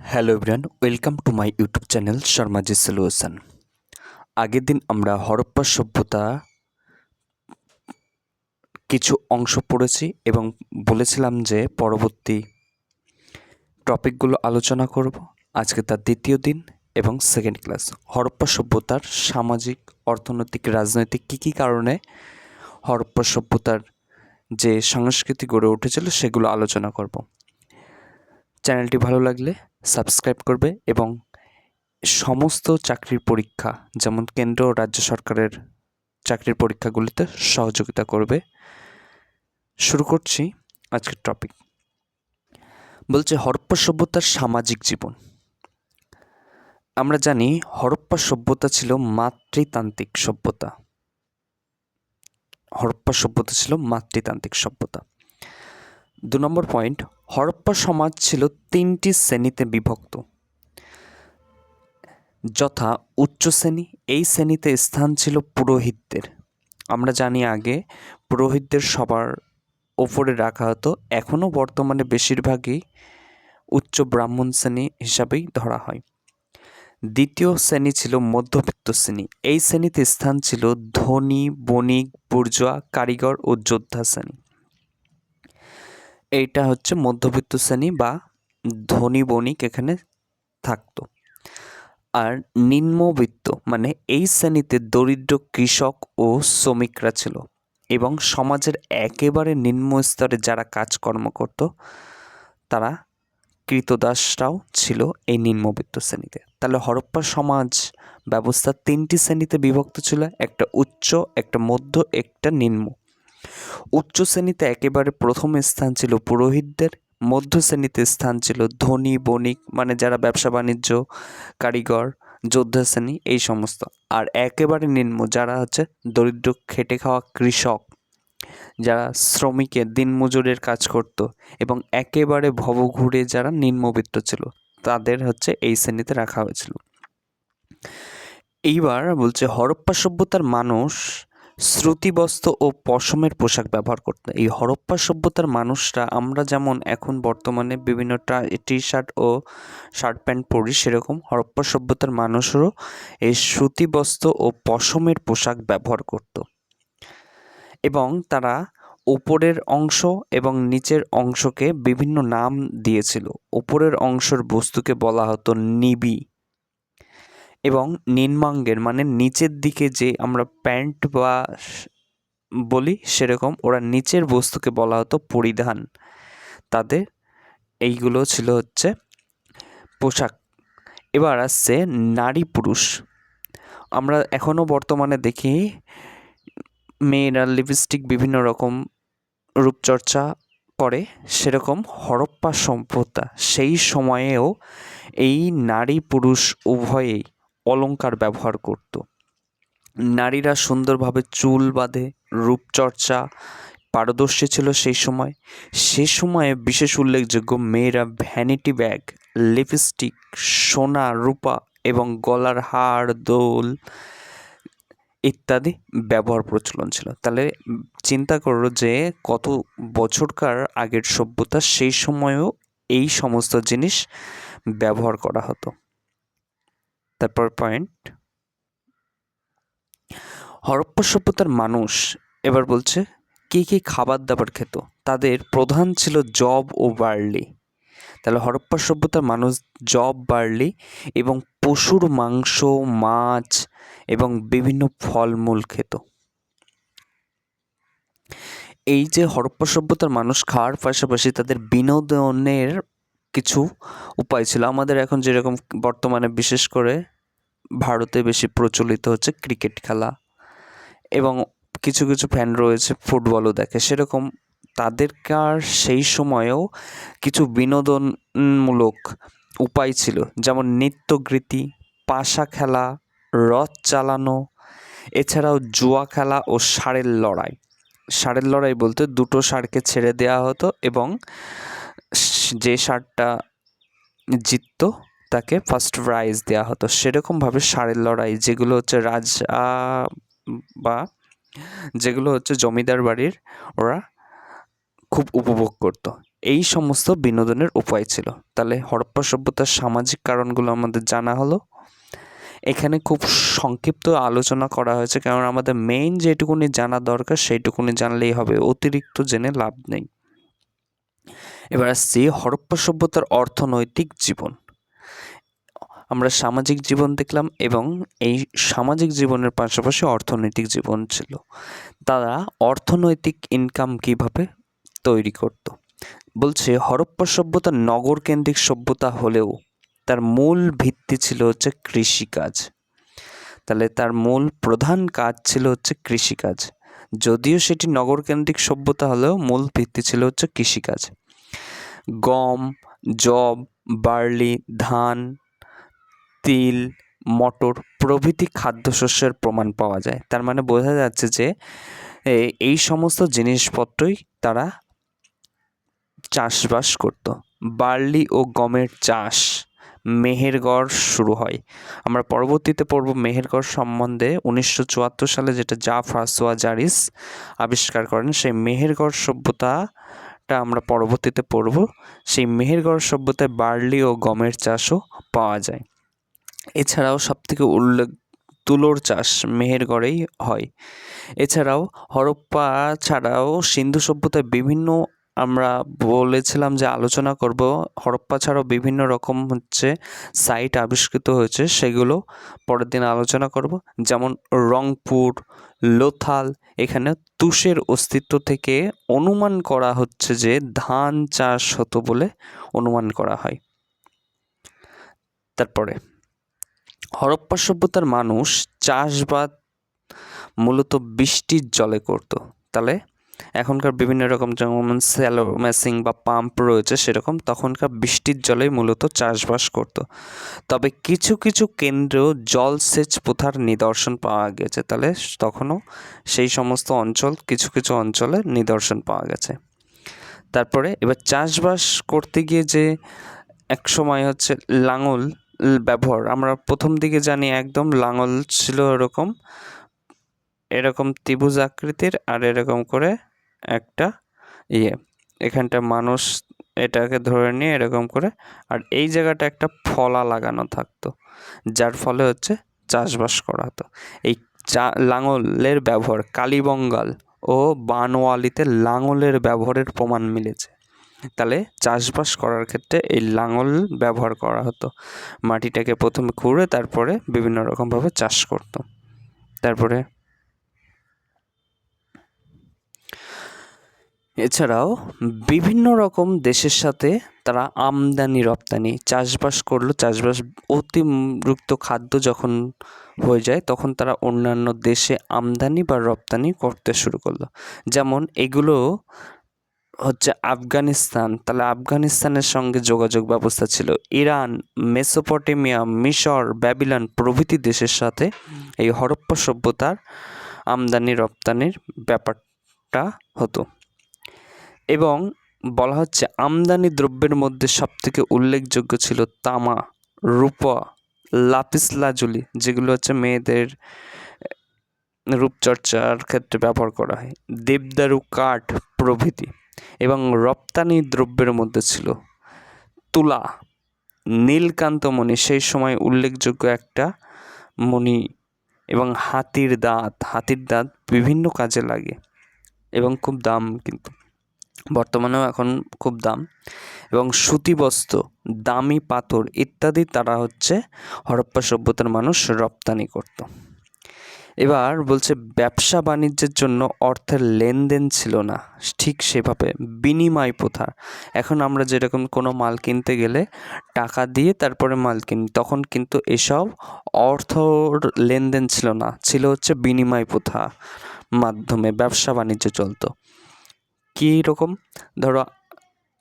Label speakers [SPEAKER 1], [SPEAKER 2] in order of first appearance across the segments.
[SPEAKER 1] Hello everyone, welcome to my YouTube channel Sharmaji solution. আগের দিন আমরা হরপ্পা সভ্যতা কিছু অংশ পড়েছি এবং বলেছিলাম যে পরবর্তী টপিকগুলো আলোচনা করব। আজকে তার দ্বিতীয় দিন এবং সেকেন্ড ক্লাস। হরপ্পা সভ্যতার সামাজিক, অর্থনৈতিক, রাজনৈতিক কী কারণে হরপ্পা সভ্যতার যে সংস্কৃতি গড়ে উঠেছিল সেগুলো আলোচনা করব। চ্যানেলটি ভালো লাগলে সাবস্ক্রাইব করবে এবং সমস্ত চাকরির পরীক্ষা, যেমন কেন্দ্র ও রাজ্য সরকারের চাকরির পরীক্ষাগুলিতে সহযোগিতা করবে। শুরু করছি আজকের টপিক। বলছে হরপ্পা সভ্যতার সামাজিক জীবন। আমরা জানি হরপ্পা সভ্যতা ছিল মাতৃতান্ত্রিক সভ্যতা। হরপ্পা সভ্যতা ছিল মাতৃতান্ত্রিক সভ্যতা। 2 নম্বর পয়েন্ট, হরপ্পা সমাজ ছিল 3টি শ্রেণীতে বিভক্ত, যথা উচ্চ শ্রেণী। এই শ্রেণীতে স্থান ছিল পুরোহিতদের। আমরা জানি আগে পুরোহিতদের সবার ওপরে রাখা হতো, এখনও বর্তমানে বেশিরভাগই উচ্চ ব্রাহ্মণ শ্রেণী হিসাবেই ধরা হয়। দ্বিতীয় শ্রেণী ছিল মধ্যবিত্ত শ্রেণী। এই শ্রেণীতে স্থান ছিল ধনী, বণিক, বুর্জোয়া, কারিগর ও যোদ্ধা শ্রেণী। এইটা হচ্ছে মধ্যবিত্ত শ্রেণী বা ধনী বণিক এখানে থাকতো। আর নিম্নবিত্ত মানে এই শ্রেণীতে দরিদ্র কৃষক ও শ্রমিকরা ছিল এবং সমাজের একেবারে নিম্ন স্তরে যারা কাজকর্ম করত তারা কৃতদাসরাও ছিল এই নিম্নবিত্ত শ্রেণীতে। তাহলে হরপ্পা সমাজ ব্যবস্থা 3টি শ্রেণীতে বিভক্ত ছিল, একটা উচ্চ, একটা মধ্য, একটা নিম্ন। উচ্চ শ্রেণীতে একেবারে প্রথম স্থান ছিল পুরোহিতদের, মধ্য শ্রেণীতে স্থান ছিল ধনী বণিক মানে যারা ব্যবসা বাণিজ্য, কারিগর, যোদ্ধা শ্রেণী এই সমস্ত। আর একেবারে নিম্ন যারা হচ্ছে দরিদ্র খেটে খাওয়া কৃষক, যারা শ্রমিকের দিনমজুরের কাজ করত এবং একেবারে ভবঘুরে যারা নিম্নবিত্ত ছিল তাদের হচ্ছে এই শ্রেণীতে রাখা হয়েছিল। এইবার বলছে হরপ্পা সভ্যতার মানুষ শ্রুতিবস্ত্র ও পশমের পোশাক ব্যবহার করত। এই হরপ্পা সভ্যতার মানুষরা আমরা যেমন এখন বর্তমানে বিভিন্ন টি শার্ট ও শার্ট প্যান্ট পরি, সেরকম হরপ্পা সভ্যতার মানুষেরও এই শ্রুতিবস্ত্র ও পশমের পোশাক ব্যবহার করত এবং তারা উপরের অংশ এবং নিচের অংশকে বিভিন্ন নাম দিয়েছিল। উপরের অংশের বস্তুকে বলা হতো নিবি এবং নিম্নাঙ্গের মানে নিচের দিকে যে আমরা প্যান্ট বা বলি সেরকম ওরা নিচের বস্তুকে বলা হতো পরিধান। তাদের এইগুলো ছিল হচ্ছে পোশাক। এবার আসছে নারী পুরুষ। আমরা এখনও বর্তমানে দেখি মেয়েরা লিপস্টিক বিভিন্ন রকম রূপচর্চা করে, সেরকম হরপ্পা সভ্যতা সেই সময়েও এই নারী পুরুষ উভয়েই অলংকার ব্যবহার করত। নারীরা সুন্দরভাবে চুল বাঁধে, রূপচর্চা পারদর্শী ছিল সেই সময়। সে সময়ে বিশেষ উল্লেখযোগ্য মেয়েরা ভ্যানিটি ব্যাগ, লিপস্টিক, সোনা রূপা এবং গলার হার, দোল ইত্যাদি ব্যবহার প্রচলন ছিল। তাহলে চিন্তা করো যে কত বছরকার আগের সভ্যতা, সেই সময়েও এই সমস্ত জিনিস ব্যবহার করা হতো। তারপর পয়েন্ট, হরপ্পা সভ্যতার মানুষ এবার বলছে কী কী খাবার দাবার খেত। তাদের প্রধান ছিল যব ও বার্লি। তাহলে হরপ্পা সভ্যতার মানুষ যব, বার্লি এবং পশুর মাংস, মাছ এবং বিভিন্ন ফলমূল খেত। এই যে হরপ্পা সভ্যতার মানুষ খাওয়ার পাশাপাশি তাদের বিনোদনের কিছু উপায় ছিল। আমাদের এখন যেরকম বর্তমানে বিশেষ করে ভারতে বেশি প্রচলিত হচ্ছে ক্রিকেট খেলা এবং কিছু কিছু ফ্যান রয়েছে ফুটবলও দেখে, সেরকম তাদেরকার সেই সময়েও কিছু বিনোদনমূলক উপায় ছিল, যেমন নৃত্যগীতি, পাশা খেলা, রথ চালানো, এছাড়াও জুয়া খেলা ও ষাঁড়ের লড়াই। ষাঁড়ের লড়াই বলতে দুটো ষাঁড়কে ছেড়ে দেওয়া হতো এবং যে ষাঁড়টা জিততো তাকে ফার্স্ট প্রাইজ দেওয়া হতো। সেরকমভাবে ষাঁড়ের লড়াই, যেগুলো হচ্ছে রাজা বা যেগুলো হচ্ছে জমিদার বাড়ির, ওরা খুব উপভোগ করত। এই সমস্ত বিনোদনের উপায় ছিল। তাহলে হরপ্পা সভ্যতার সামাজিক কারণগুলো আমাদের জানা হলো। এখানে খুব সংক্ষিপ্ত আলোচনা করা হয়েছে, কারণ আমাদের মেইন যেটুকুনি জানা দরকার সেইটুকুনি জানলেই হবে, অতিরিক্ত জেনে লাভ নেই। এবার আসছি হরপ্পা সভ্যতার অর্থনৈতিক জীবন। আমরা সামাজিক জীবন দেখলাম এবং এই সামাজিক জীবনের পাশাপাশি অর্থনৈতিক জীবন ছিল। তারা অর্থনৈতিক ইনকাম কিভাবে তৈরি করত? বলছে হরপ্পা সভ্যতা নগরকেন্দ্রিক সভ্যতা হলেও তার মূল ভিত্তি ছিল হচ্ছে কৃষিকাজ। তাহলে তার মূল প্রধান কাজ ছিল হচ্ছে কৃষিকাজ। যদিও সেটি নগরকেন্দ্রিক সভ্যতা হলেও মূল ভিত্তি ছিল হচ্ছে কৃষিকাজ। গম, যব, বার্লি, ধান, তিল, মটর প্রভৃতি খাদ্যশস্যের প্রমাণ পাওয়া যায়। তার মানে বোঝা যাচ্ছে যে এই সমস্ত জিনিসপত্রই তারা চাষবাস করত। বার্লি ও গমের চাষ মেহেরগড় শুরু হয়। আমরা পরবর্তীতে পড়ব মেহেরগড় সম্বন্ধে। 1974 সালে যেটা ফ্রাঁসোয়া জারিস আবিষ্কার করেন, সেই মেহেরগড় সভ্যতাটা আমরা পরবর্তীতে পড়ব। সেই মেহেরগড় সভ্যতায় বার্লি ও গমের চাষও পাওয়া যায়। এছাড়াও সবথেকে উল্লেখ তুলোর চাষ মেহেরগড়েই হয়। এছাড়াও হরপ্পা ছাড়াও সিন্ধু সভ্যতায় বিভিন্ন, আমরা বলেছিলাম যে আলোচনা করব, হরপ্পা ছাড়াও বিভিন্ন রকম সাইট আবিষ্কৃত হয়েছে, সেগুলো পরের দিন আলোচনা করব। যেমন রংপুর, লোথাল, এখানে তুষের অস্তিত্ব থেকে অনুমান করা হচ্ছে যে ধান চাষ হতো বলে অনুমান করা হয়। তারপরে হরপ্পা সভ্যতার মানুষ চাষবাদ মূলত বৃষ্টির জলে করত। তাহলে এখনকার বিভিন্ন রকম যেমন স্যালো মেশিন বা পাম্প রয়েছে, সেরকম তখনকার বৃষ্টির জলেই মূলত চাষবাস করত। তবে কিছু কিছু কেন্দ্রেও জলসেচ প্রথার নিদর্শন পাওয়া গেছে। তাহলে তখনও সেই সমস্ত অঞ্চল, কিছু কিছু অঞ্চলে নিদর্শন পাওয়া গেছে। তারপরে এবার চাষবাস করতে গিয়ে যে এক সময় লাঙল ব্যবহার, আমরা প্রথম দিকে জানি একদম লাঙল ছিল এরকম ত্রিভুজ আকৃতির, আর এরকম করে একটা এখানটা মানুষ এটাকে ধরে নিয়ে এরকম করে, আর এই জায়গাটা একটা ফলা লাগানো থাকতো, যার ফলে চাষবাস করা হতো। এই লাঙলের ব্যবহার কালীবঙ্গাল ও বানওয়ালিতে লাঙলের ব্যবহারের প্রমাণ মিলেছে। তাহলে চাষবাস করার ক্ষেত্রে এই লাঙল ব্যবহার করা হতো। মাটিটাকে প্রথমে খুঁড়ে তারপরে বিভিন্ন রকমভাবে চাষ করতো। তারপরে এছাড়াও বিভিন্ন রকম দেশের সাথে তারা আমদানি রপ্তানি চাষবাস করলো। চাষবাস অতিরিক্ত খাদ্য যখন হয়ে যায় তখন তারা অন্যান্য দেশে আমদানি বা রপ্তানি করতে শুরু করলো। যেমন এগুলো আফগানিস্তান, তাহলে আফগানিস্তানের সঙ্গে যোগাযোগ ব্যবস্থা ছিল। ইরান, মেসোপটেমিয়া, মিশর, ব্যাবিলন প্রভৃতি দেশের সাথে এই হরপ্পা সভ্যতার আমদানি রপ্তানির ব্যাপারটা হতো। এবং বলা হচ্ছে আমদানি দ্রব্যের মধ্যে সবথেকে উল্লেখযোগ্য ছিল তামা, রূপা, লাপিস লাজুলি, যেগুলো মেয়েদের রূপচর্চার ক্ষেত্রে ব্যবহার করা হয়, দেবদারু কাঠ প্রভৃতি। এবং রপ্তানি দ্রব্যের মধ্যে ছিল তুলা, নীলকান্তমণি, সেই সময় উল্লেখযোগ্য একটা মণি, এবং হাতির দাঁত বিভিন্ন কাজে লাগে এবং খুব দাম, কিন্তু বর্তমানেও এখন খুব দাম। এবং সুতি বস্ত্র, দামি পাথর ইত্যাদি তারা হরপ্পা সভ্যতার মানুষ রপ্তানি করত। এবার বলছে ব্যবসা বাণিজ্যের জন্য অর্থের লেনদেন ছিল না ঠিক সেভাবে, বিনিময় প্রথা। এখন আমরা যেরকম কোনো মাল কিনতে গেলে টাকা দিয়ে তারপরে মাল কিনি, তখন কিন্তু এসব অর্থ লেনদেন ছিল না, ছিল বিনিময় প্রথা মাধ্যমে ব্যবসা বাণিজ্য চলতো। কী রকম? ধরো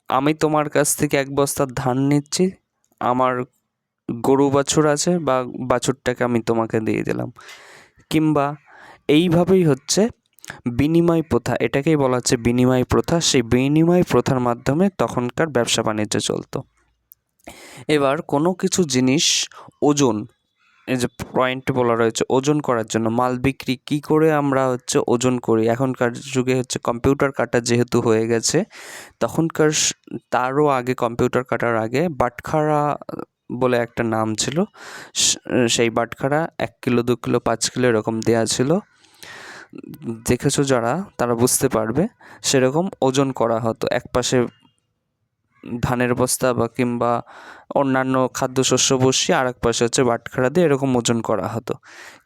[SPEAKER 1] আমি তোমার কাছ থেকে এক বস্তা ধান নিচ্ছি, আমার গরু বাছুর আছে বা বাছুরটাকে আমি তোমাকে দিয়ে দিলাম, কিংবা এইভাবেই বিনিময় প্রথা, এটাকেই বলা হচ্ছে বিনিময় প্রথা। সেই বিনিময় প্রথার মাধ্যমে তখনকার ব্যবসা বাণিজ্য চলতো। এবার কোনো কিছু জিনিস ওজন, এই যে পয়েন্ট বলা রয়েছে ওজন করার জন্য মাল বিক্রি কি করে আমরা ওজন করি। এখনকার যুগে কম্পিউটার কাটা যেহেতু হয়ে গেছে, তখনকার তারও আগে কম্পিউটার কাটার আগে বাটখারা বলে একটা নাম ছিল। সেই বাটখারা 1 কিলো 2 কিলো 5 কিলো এরকম দেয়া ছিল। দেখেছো যারা তারা বুঝতে পারবে। সেরকম ওজন করা হতো। এক পাশে ধানের বস্তা বা কিংবা অন্যান্য খাদ্যশস্য বসিয়ে আর এক পাশে বাটখারা দিয়ে এরকম ওজন করা হতো।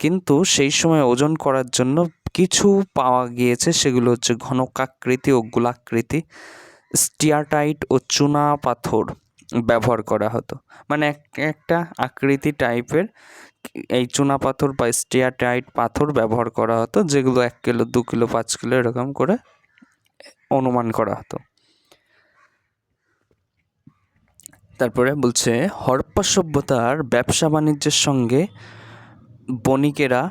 [SPEAKER 1] কিন্তু সেই সময় ওজন করার জন্য কিছু পাওয়া গিয়েছে, সেগুলো ঘনকাকৃতি ও গোলাকৃতি স্টিয়ারটাইট ও চুনা পাথর ব্যবহার করা হতো। মানে একটা আকৃতি টাইপের এই চুনা পাথর বা স্টিয়ারটাইট পাথর ব্যবহার করা হতো, যেগুলো 1 কিলো 2 কিলো 5 কিলো এরকম করে অনুমান করা হতো। তারপরে বলছে হরপ্পা সভ্যতার ব্যবসা বাণিজ্যের সঙ্গে বণিকেরা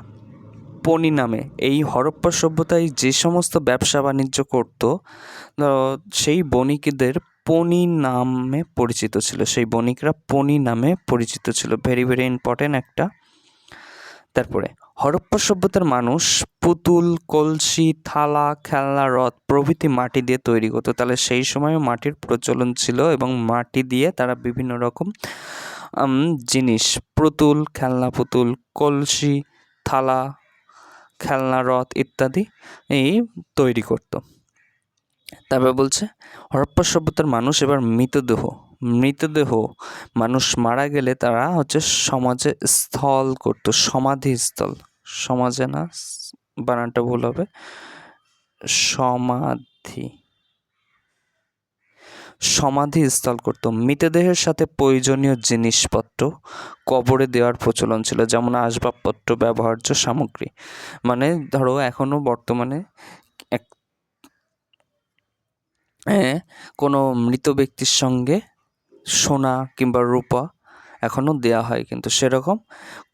[SPEAKER 1] পণি নামে, এই হরপ্পা সভ্যতায় যে সমস্ত ব্যবসা বাণিজ্য করত সেই বণিকদের পণি নামে পরিচিত ছিল। সেই বণিকরা পণি নামে পরিচিত ছিল। ভেরি ভেরি ইম্পর্টেন্ট একটা। তারপরে হরপ্পা সভ্যতার মানুষ পুতুল, কলসি, থালা, খেলনা, রথ প্রভৃতি মাটি দিয়ে তৈরি করতো। তাহলে সেই সময়ও মাটির প্রচলন ছিল এবং মাটি দিয়ে তারা বিভিন্ন রকম জিনিস, পুতুল, খেলনা পুতুল, কলসি, থালা, খেলনা, রথ ইত্যাদি তৈরি করত। তারপর বলছে হরপ্পা সভ্যতার মানুষ এবার মৃতদেহ মানুষ মারা গেলে তারা সমাজে স্থল করতো, সমাধিস্থল, সমাজে না, বানানটা ভুল হবে, সমাধিস্থল করতো। মৃতদেহের সাথে প্রয়োজনীয় জিনিসপত্র কবরে দেওয়ার প্রচলন ছিল, যেমন আসবাবপত্র, ব্যবহার্য সামগ্রী। মানে ধরো এখনো বর্তমানে কোনো মৃত ব্যক্তির সঙ্গে সোনা কিংবা রূপা এখনও দেয়া হয়, কিন্তু সেরকম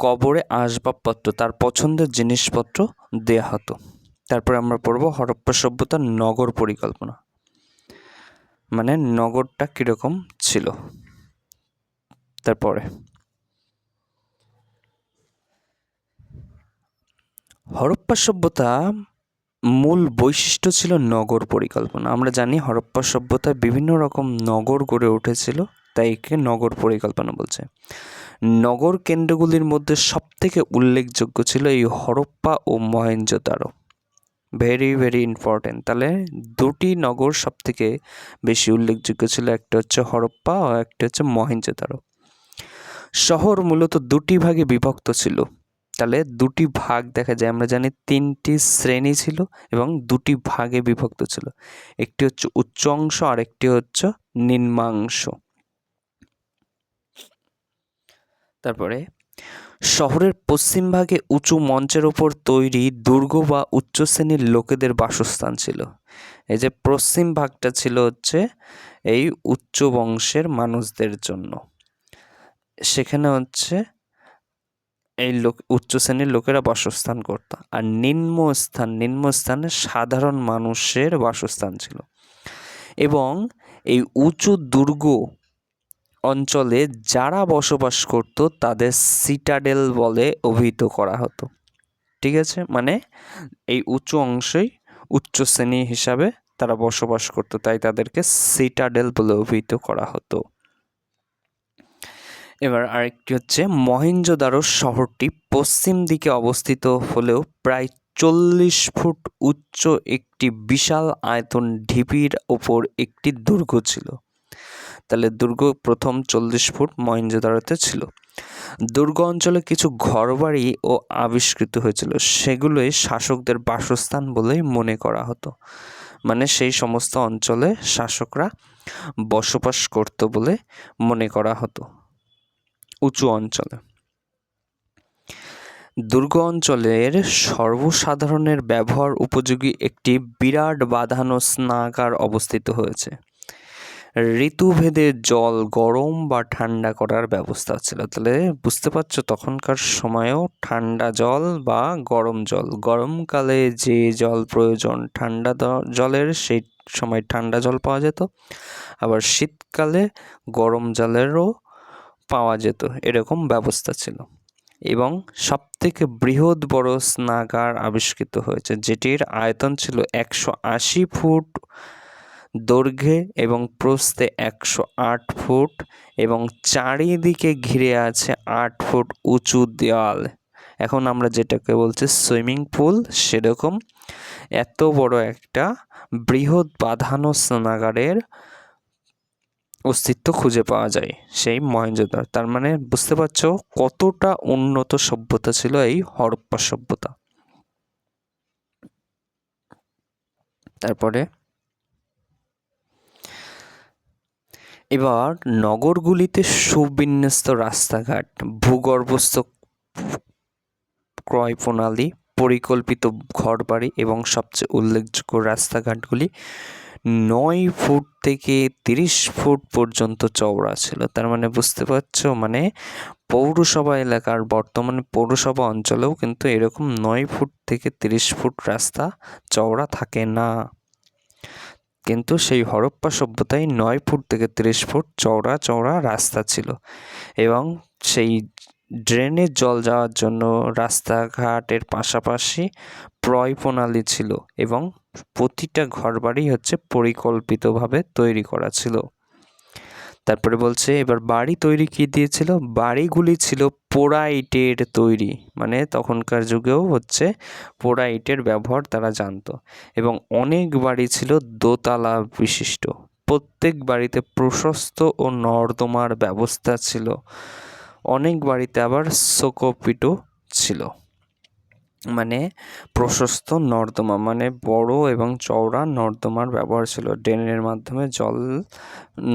[SPEAKER 1] কবরে আসবাবপত্র, তার পছন্দের জিনিসপত্র দেয়া হতো। তারপরে আমরা পড়ব হরপ্পা সভ্যতার নগর পরিকল্পনা, মানে নগরটা কীরকম ছিল। তারপরে হরপ্পা সভ্যতা মূল বৈশিষ্ট্য ছিল নগর পরিকল্পনা। আমরা জানি হরপ্পা সভ্যতায় বিভিন্ন রকম নগর গড়ে উঠেছিল, তাই একে নগর পরিকল্পনা বলছে। নগর কেন্দ্রগুলির মধ্যে সবথেকে উল্লেখযোগ্য ছিল এই হরপ্পা ও মহেঞ্জোদারো। Very very important. তাহলে দুটি নগর সবথেকে বেশি উল্লেখযোগ্য ছিল, একটা হরপ্পা ও একটা মহেঞ্জোদারো। শহর মূলত দুটি ভাগে বিভক্ত ছিল। তাহলে দুটি ভাগ দেখা যায়, আমরা জানি 3টি শ্রেণী ছিল এবং দুটি ভাগে বিভক্ত ছিল। একটি উচ্চ অংশ আর একটি নিম্নাংশ। তারপরে শহরের পশ্চিম ভাগে উঁচু মঞ্চের ওপর তৈরি দুর্গ বা উচ্চ শ্রেণীর লোকেদের বাসস্থান ছিল। এই যে পশ্চিম ভাগটা ছিল এই উচ্চ বংশের মানুষদের জন্য, সেখানে এই উচ্চ শ্রেণীর লোকেরা বাসস্থান করত। আর নিম্নস্থানে সাধারণ মানুষের বাসস্থান ছিল। এবং এই উঁচু দুর্গ অঞ্চলে যারা বসবাস করত তাদের সিটাডেল বলে অভিহিত করা হতো। ঠিক আছে, মানে এই উঁচু অংশেই উচ্চ শ্রেণী হিসাবে তারা বসবাস করত, তাই তাদেরকে সিটাডেল বলে অভিহিত করা হতো। এবার আরেকটি মহেঞ্জোদারো শহরটি পশ্চিম দিকে অবস্থিত হলেও প্রায় 40 ফুট উচ্চ একটি বিশাল আয়তন ঢিপির ওপর একটি দুর্গ ছিল। তাহলে দুর্গ প্রথম 40 ফুট মহেঞ্জোদারোতে ছিল। দুর্গ অঞ্চলে কিছু ঘরবাড়ি ও আবিষ্কৃত হয়েছিল, সেগুলোই শাসকদের বাসস্থান বলেই মনে করা হতো। মানে সেই সমস্ত অঞ্চলে শাসকরা বসবাস করত বলে মনে করা হতো। উঁচু অঞ্চলে দুর্গ অঞ্চলের সর্বসাধারণের ব্যবহার উপযোগী একটি বিরাট বাঁধানো স্নাগার অবস্থিত হয়েছে। ঋতুভেদে জল গরম বা ঠান্ডা করার ব্যবস্থা ছিল। তাহলে বুঝতে পারছো তখনকার সময়েও ঠান্ডা জল বা গরম জল, গরমকালে যে জল প্রয়োজন ঠান্ডা জলের, সেই সময় ঠান্ডা জল পাওয়া যেত, আবার শীতকালে গরম জলেরও পাওয়া যেত, এরকম ব্যবস্থা ছিল। এবং সবথেকে বৃহৎ বড় স্নাগার আবিষ্কৃত হয়েছে, যেটির আয়তন ছিল 180 ফুট দৈর্ঘ্যে এবং প্রস্থে 108 ফুট এবং চারিদিকে ঘিরে আছে 8 ফুট উঁচু দেওয়াল। এখন আমরা যেটাকে বলছি সুইমিং পুল, সেরকম এত বড় একটা বৃহৎ বাঁধানো স্নাগারের অস্তিত্ব খুঁজে পাওয়া যায় সেই মহেঞ্জোদারো। তার মানে বুঝতে পারছো কতটা উন্নত সভ্যতা ছিল এই হরপ্পা সভ্যতা। তারপরে এবার নগরগুলিতে সুবিন্যস্ত রাস্তাঘাট, ভূগর্ভস্থ ক্রয় প্রণালী, পরিকল্পিত ঘরবাড়ি এবং সবচেয়ে উল্লেখযোগ্য রাস্তাঘাটগুলি 9 ফুট থেকে 30 ফুট পর্যন্ত চওড়া ছিল। তার মানে বুঝতে পারছো, মানে পৌরসভা এলাকার, বর্তমানে পৌরসভা অঞ্চলেও কিন্তু এরকম 9 ফুট থেকে 30 ফুট রাস্তা চওড়া থাকে না, কিন্তু সেই হরপ্পা সভ্যতায় 9 ফুট থেকে 30 ফুট চওড়া চওড়া রাস্তা ছিল এবং সেই ড্রেনে জল যাওয়ার জন্য রাস্তাঘাটের পাশাপাশি ক্রয় প্রণালী ছিল এবং প্রতিটা ঘরবাড়ি হচ্ছে পরিকল্পিতভাবে তৈরি করা ছিল। তারপরে বলছে এবার বাড়ি তৈরি কি দিয়েছিল, বাড়িগুলি ছিল পোড়া ইটের তৈরি, মানে তখনকার যুগেও হচ্ছে পোড়া ইটের ব্যবহার তারা জানতো এবং অনেক বাড়ি ছিল দোতলা বিশিষ্ট। প্রত্যেক বাড়িতে প্রশস্ত ও নর্দমার ব্যবস্থা ছিল, অনেক বাড়িতে আবার সোকোপিটও ছিল, মানে প্রশস্ত নর্দমা মানে বড় এবং চওড়া নর্দমার ব্যবহার ছিল, ড্রেনের মাধ্যমে জল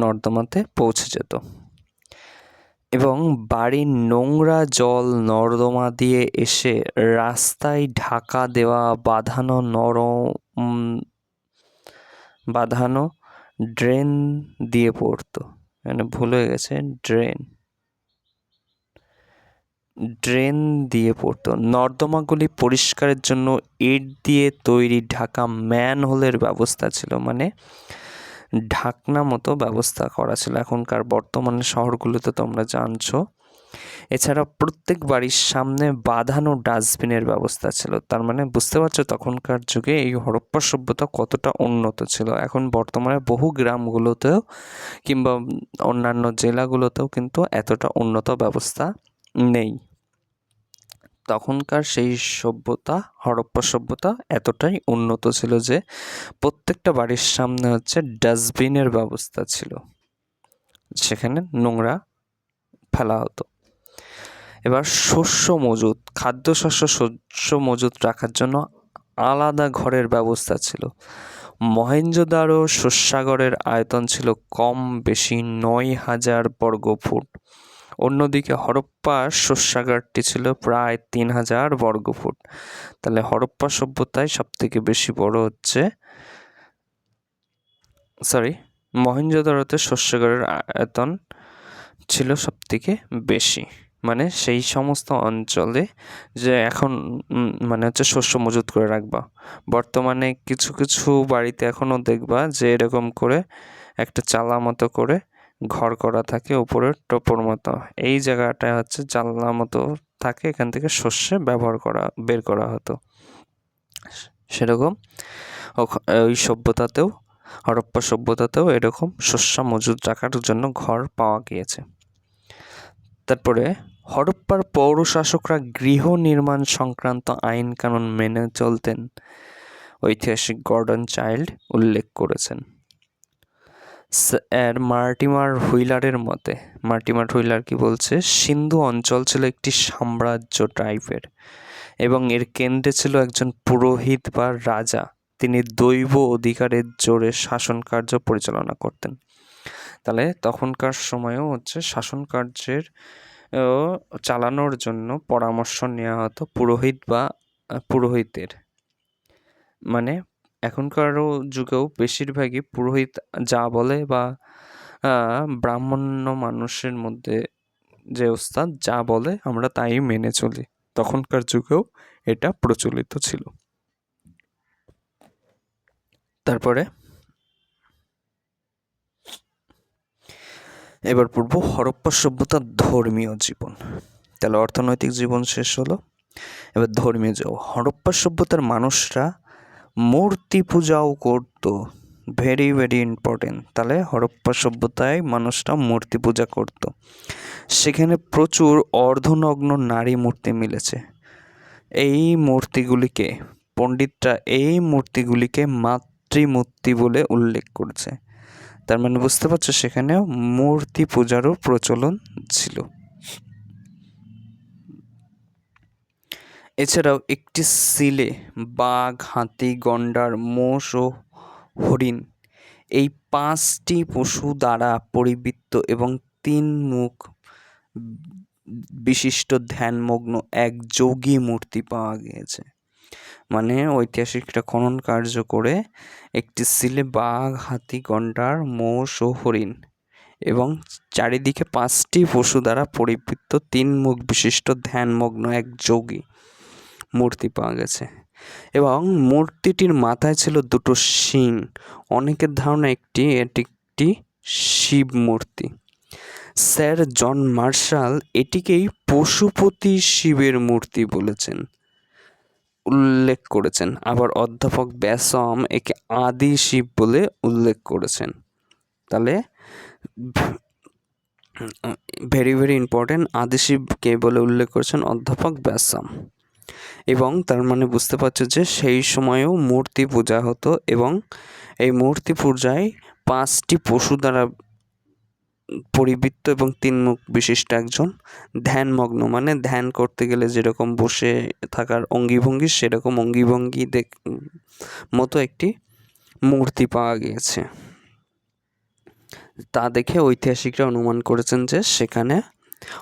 [SPEAKER 1] নর্দমাতে পৌঁছে যেত এবং বাড়ির নোংরা জল নর্দমা দিয়ে এসে রাস্তায় ঢাকা দেওয়া বাঁধানো ড্রেন দিয়ে পড়তো, মানে ভুল হয়ে গেছে, ড্রেন দিয়ে পড়তো। নর্দমাগুলি পরিষ্কারের জন্য ইট দিয়ে তৈরি ঢাকা ম্যানহোলের ব্যবস্থা ছিল, মানে ঢাকনা মতো ব্যবস্থা করা ছিল, এখনকার বর্তমানে শহরগুলোতে তোমরা জানছো। এছাড়া প্রত্যেক বাড়ির সামনে বাঁধানো ডাস্টবিনের ব্যবস্থা ছিল। তার মানে বুঝতে পারছো তখনকার যুগে এই হরপ্পা সভ্যতা কতটা উন্নত ছিল। এখন বর্তমানে বহু গ্রামগুলোতেও কিংবা অন্যান্য জেলাগুলোতেও কিন্তু এতটা উন্নত ব্যবস্থা নেই। তখনকার সেই সভ্যতা, হরপ্পা সভ্যতা এতটাই উন্নত ছিল যে প্রত্যেকটা বাড়ির সামনে হচ্ছে ডাস্টবিনের ব্যবস্থা ছিল, সেখানে নোংরা ফেলা হতো। এবার শস্য মজুত, শস্য মজুত রাখার জন্য আলাদা ঘরের ব্যবস্থা ছিল। মহেঞ্জোদারো শস্যাগারের আয়তন ছিল কম বেশি 9,000 বর্গফুট, অন্যদিকে হরপ্পা শস্যাগারটি ছিল প্রায় 3,000 বর্গফুট। তাহলে হরপ্পা সভ্যতায় সবথেকে বেশি বড় হচ্ছে মহেঞ্জোদারোতে শস্যাগারের আয়তন ছিল সবথেকে বেশি, মানে সেই সমস্ত অঞ্চলে যে এখন মানে হচ্ছে শস্য মজুত করে রাখবা। বর্তমানে কিছু কিছু বাড়িতে এখনও দেখবা যে এরকম করে একটা চালা মতো করে ঘর করা থাকে, উপরে টোপর মতো, এই জায়গাটায় হচ্ছে জানলা মতো থাকে, এখান থেকে শস্য বের করা হতো। সেরকম ওই সভ্যতাতেও, হরপ্পা সভ্যতাতেও এরকম শস্য মজুত রাখার জন্য ঘর পাওয়া গিয়েছে। তারপরে হরপ্পার পৌর শাসকরা গৃহ নির্মাণ সংক্রান্ত আইন কানুন মেনে চলতেন, ঐতিহাসিক গর্ডন চাইল্ড উল্লেখ করেছেন। মার্টিমার হুইলারের মতে, মার্টিমার হুইলার কি বলছে, সিন্ধু অঞ্চল ছিল একটি সাম্রাজ্য টাইপের এবং এর কেন্দ্রে ছিল একজন পুরোহিত বা রাজা, তিনি দৈব অধিকারের জোরে শাসন কার্য পরিচালনা করতেন। তাহলে তখনকার সময়েও হচ্ছে শাসন কার্যের চালানোর জন্য পরামর্শ নেওয়া হতো পুরোহিত বা পুরোহিতের, মানে এখনকারও যুগেও বেশিরভাগই পুরোহিত যা বলে বা ব্রাহ্মণ্য মানুষের মধ্যে যে ওস্তাদ যা বলে আমরা তাই মেনে চলি, তখনকার যুগেও এটা প্রচলিত ছিল। তারপরে এবার পড়ব হরপ্পা সভ্যতার ধর্মীয় জীবন। তাহলে অর্থনৈতিক জীবন শেষ হলো। এবার ধর্মীয় জীবন। হরপ্পা সভ্যতার মানুষরা মূর্তি পূজাও করতো, ভেরি ভেরি ইম্পর্টেন্ট। তাহলে হরপ্পা সভ্যতায় মানুষরা মূর্তি পূজা করত। সেখানে প্রচুর অর্ধনগ্ন নারী মূর্তি মিলেছে। এই মূর্তিগুলিকে পণ্ডিতরা মাতৃমূর্তি বলে উল্লেখ করেছে। তার মানে বুঝতে পারছো সেখানেও মূর্তি পূজারও প্রচলন ছিল। এছাড়াও একটি সিলে বাঘ, হাতি, গন্ডার, মোষ ও হরিণ এই 5টি পশু দ্বারা পরিবৃত্ত এবং 3 মুখ বিশিষ্ট ধ্যানমগ্ন এক যোগী মূর্তি পাওয়া গিয়েছে। মানে ঐতিহাসিকরা খনন কার্য করে একটি সিলে বাঘ, হাতি, গন্ডার, মোষ ও হরিণ এবং চারিদিকে 5টি পশু দ্বারা পরিবৃত্ত 3 মুখ বিশিষ্ট ধ্যানমগ্ন এক যোগী মূর্তি পাওয়া গেছে। এবং মূর্তিটির মাথায় ছিল 2টো শিং। অনেকের ধারণা এটি একটি শিব মূর্তি। স্যার জন মার্শাল এটিকেই পশুপতি শিবের মূর্তি বলেছেন, উল্লেখ করেছেন। আবার অধ্যাপক ব্যাসম একে আদি শিব বলে উল্লেখ করেছেন। তাহলে ভেরি ভেরি ইম্পর্টেন্ট, আদি শিবকে বলে উল্লেখ করেছেন অধ্যাপক ব্যাসম। এবং তার মানে বুঝতে পারছো যে সেই সময়েও মূর্তি পূজা হতো এবং এই মূর্তি পূজায় 5টি পশু দ্বারা পরিবৃত্ত এবং 3 মুখ বিশিষ্ট একজন ধ্যানমগ্ন, মানে ধ্যান করতে গেলে যেরকম বসে থাকার অঙ্গিভঙ্গি সেরকম অঙ্গিভঙ্গি মতো একটি মূর্তি পাওয়া গিয়েছে। তা দেখে ঐতিহাসিকরা অনুমান করেছেন যে সেখানে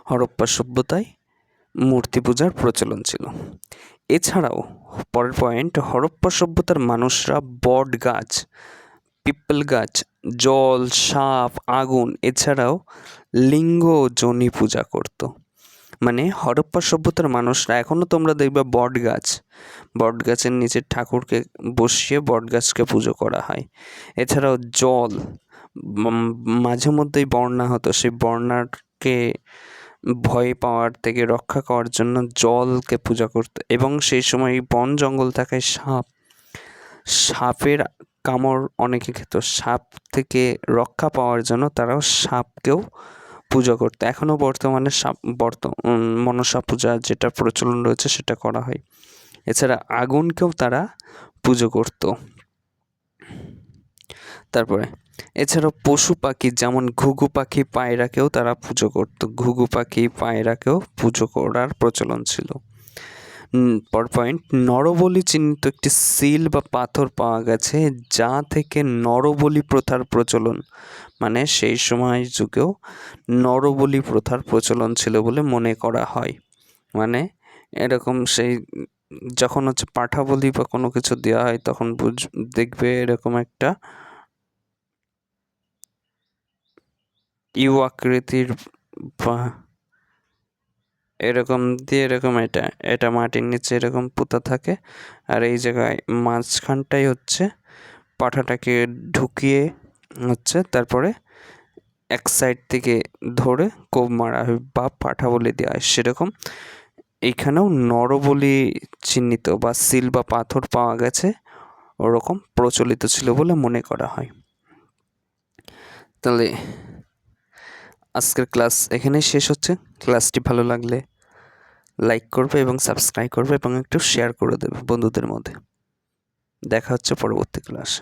[SPEAKER 1] হরপ্পা সভ্যতায় মূর্তি পূজার প্রচলন ছিল। এছাড়াও পরের পয়েন্ট, হরপ্পা সভ্যতার মানুষরা বট গাছ, পিপল গাছ, জল, সাপ, আগুন এছাড়াও লিঙ্গ যোনি পূজা করত। মানে হরপ্পা সভ্যতার মানুষরা এখনও তোমরা দেখবে বট গাছের নিচে ঠাকুরকে বসিয়ে বট গাছকে পুজো করা হয়। এছাড়াও জল, মাঝে মধ্যেই বন্যা হতো, সেই বন্যাকে ভয় পাওয়ার থেকে রক্ষা করার জন্য জলকে পূজা করতো। এবং সেই সময় বন জঙ্গল থাকায় সাপের কামড় অনেকে খেত, সাপ থেকে রক্ষা পাওয়ার জন্য তারাও সাপকেও পূজা করতো। এখনও বর্তমানে মনসা পূজা যেটা প্রচলন রয়েছে সেটা করা হয়। এছাড়া আগুনকেও তারা পুজো করত। তারপরে এছাড়াও পশু পাখি যেমন ঘুঘু পাখি, পায়রাকেও তারা পুজো করত। ঘুঘু পাখি, পায়রাকেও পুজো করার প্রচলন ছিল। পর পয়েন্ট, নরবলি চিহ্নিত একটি সিল বা পাথর পাওয়া গেছে যা থেকে নরবলি প্রথার প্রচলন, মানে সেই সময় যুগেও নরবলি প্রথার প্রচলন ছিল বলে মনে করা হয়। মানে এরকম সেই যখন হচ্ছে পাঠা বলি বা কোনো কিছু দেওয়া হয় তখন দেখবে এরকম একটা ইউ আকৃতির বা এরকম দিয়ে এরকম এটা মাটির নিচে এরকম পুঁতা থাকে, আর এই জায়গায় মাঝখানটাই হচ্ছে পাঠাটাকে ঢুকিয়ে হচ্ছে তারপরে এক সাইড থেকে ধরে কোপ মারা হয় বা পাঠা বলি দেওয়া হয়। সেরকম এইখানেও নরবলি চিহ্নিত বা সিল বা পাথর পাওয়া গেছে, ওরকম প্রচলিত ছিল বলে মনে করা হয়। তাহলে আজকের ক্লাস এখানেই শেষ হচ্ছে। ক্লাসটি ভালো লাগলে লাইক করবে এবং সাবস্ক্রাইব করবে এবং একটু শেয়ার করে দেবে বন্ধুদের মধ্যে। দেখা হচ্ছে পরবর্তী ক্লাসে।